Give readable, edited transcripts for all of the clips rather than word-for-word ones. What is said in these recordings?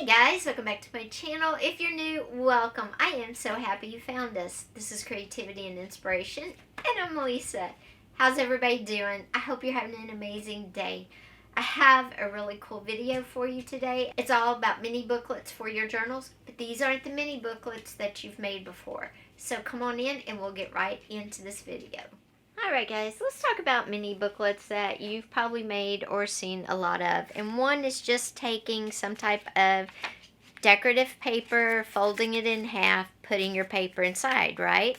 Hey guys, welcome back to my channel. If you're new, welcome. I am so happy you found us. This is Creativity and Inspiration, and I'm Melissa. How's everybody doing? I hope you're having an amazing day. I have a really cool video for you today. It's all about mini booklets for your journals, but these aren't the mini booklets that you've made before. So come on in and we'll get right into this video. Alright guys, let's talk about mini booklets that you've probably made or seen a lot of. And one is just taking some type of decorative paper, folding it in half, putting your paper inside, right?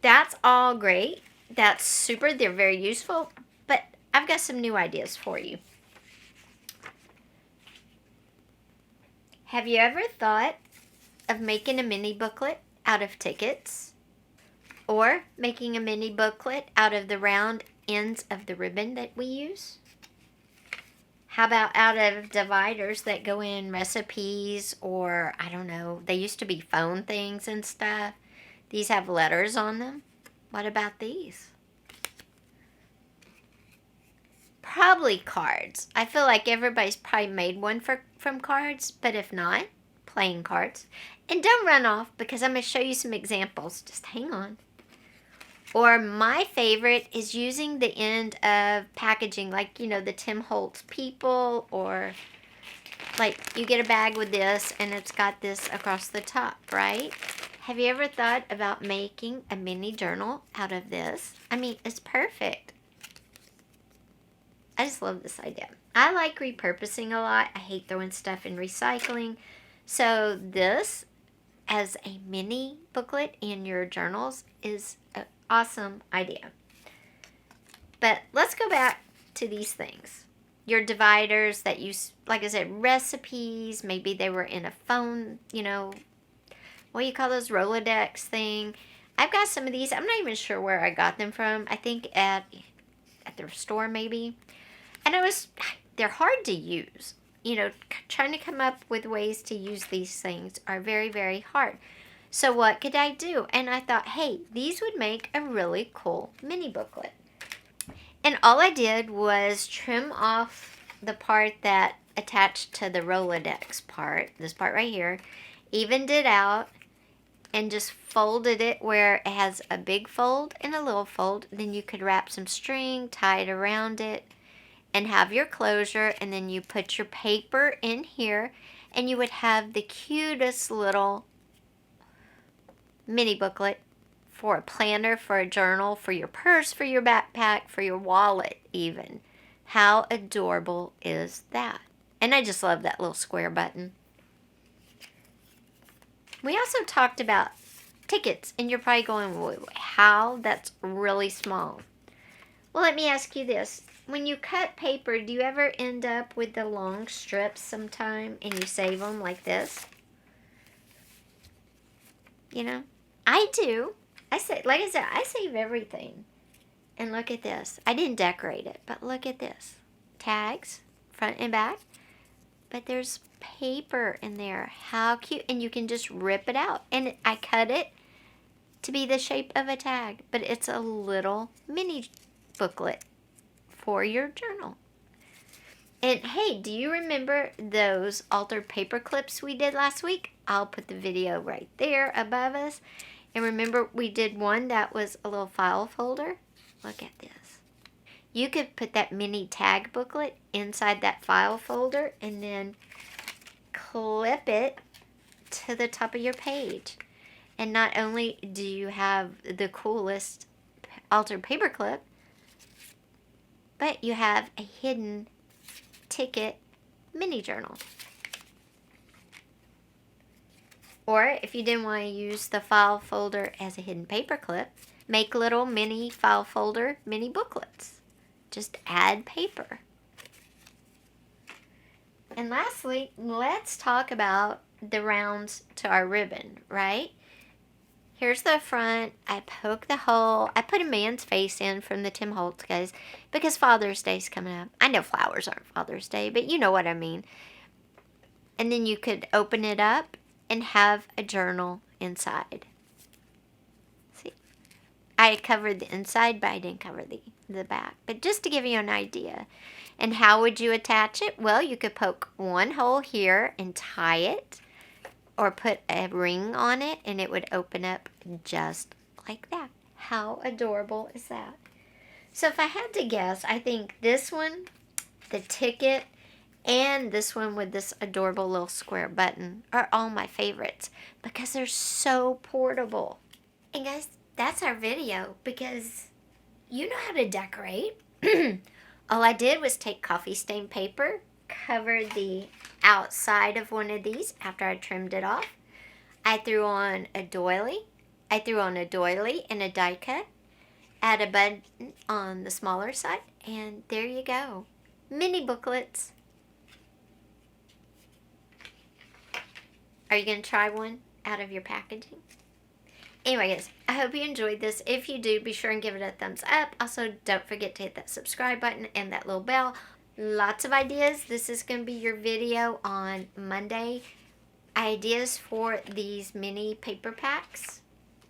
That's all great. That's super. They're very useful. But I've got some new ideas for you. Have you ever thought of making a mini booklet out of tickets? Or making a mini booklet out of the round ends of the ribbon that we use? How about out of dividers that go in recipes, or I don't know, they used to be phone things and stuff. These have letters on them. What about these? Probably cards. I feel like everybody's probably made one from cards, but if not, plain cards. And don't run off because I'm going to show you some examples. Just hang on. Or my favorite is using the end of packaging, like, you know, the Tim Holtz people, or like you get a bag with this and it's got this across the top, right? Have you ever thought about making a mini journal out of this? I mean, it's perfect. I just love this idea. I like repurposing a lot. I hate throwing stuff in recycling. So this as a mini booklet in your journals is an awesome idea. But let's go back to these things. Your dividers that you, like I said, recipes. Maybe they were in a phone, you know, what do you call those, Rolodex thing. I've got some of these. I'm not even sure where I got them from. I think at the store maybe. And they're hard to use. You know, trying to come up with ways to use these things are very, very hard. So what could I do? And I thought, hey, these would make a really cool mini booklet. And all I did was trim off the part that attached to the Rolodex part, this part right here, evened it out, and just folded it where it has a big fold and a little fold. Then you could wrap some string, tie it around it, and have your closure, and then you put your paper in here, and you would have the cutest little mini booklet for a planner, for a journal, for your purse, for your backpack, for your wallet even. How adorable is that? And I just love that little square button. We also talked about tickets, and you're probably going, how? That's really small. Well, let me ask you this. When you cut paper, do you ever end up with the long strips sometime and you save them like this? You know, I do. Like I said, I save everything. And look at this. I didn't decorate it, but look at this. Tags, front and back. But there's paper in there. How cute. And you can just rip it out. And I cut it to be the shape of a tag. But it's a little mini booklet for your journal. And hey, do you remember those altered paper clips we did last week? I'll put the video right there above us. And remember, we did one that was a little file folder. Look at this. You could put that mini tag booklet inside that file folder and then clip it to the top of your page. And not only do you have the coolest altered paper clip, but you have a hidden ticket mini journal. Or if you didn't want to use the file folder as a hidden paper clip, make little mini file folder mini booklets. Just add paper. And lastly, let's talk about the rounds to our ribbon, right? Here's the front. I poke the hole. I put a man's face in from the Tim Holtz guys because Father's Day's coming up. I know flowers aren't Father's Day, but you know what I mean. And then you could open it up and have a journal inside. See? I covered the inside, but I didn't cover the the back. But just to give you an idea. And how would you attach it? Well, you could poke one hole here and tie it, or put a ring on it and it would open up just like that. How adorable is that? So if I had to guess, I think this one, the ticket, and this one with this adorable little square button are all my favorites because they're so portable. And guys, that's our video because you know how to decorate. All I did was take coffee stain paper, cover the outside of one of these after I trimmed it off. I threw on a doily. I threw on a doily and a die cut. Add a button on the smaller side, and there you go. Mini booklets. Are you going to try one out of your packaging? Anyway, guys, I hope you enjoyed this. If you do, be sure and give it a thumbs up. Also, don't forget to hit that subscribe button and that little bell. Lots of ideas. This is going to be your video on Monday. Ideas for these mini paper packs.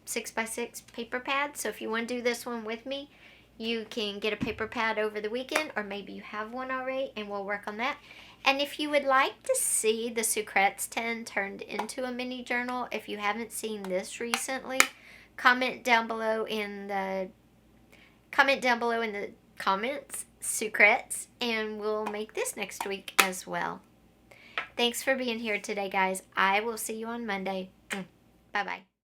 6x6 paper pads. So if you want to do this one with me, you can get a paper pad over the weekend, or maybe you have one already and we'll work on that. And if you would like to see the Sucrets tin turned into a mini journal, if you haven't seen this recently, comment down below in the comments, Sucrets, and we'll make this next week as well. Thanks for being here today, guys. I will see you on Monday. Bye-bye.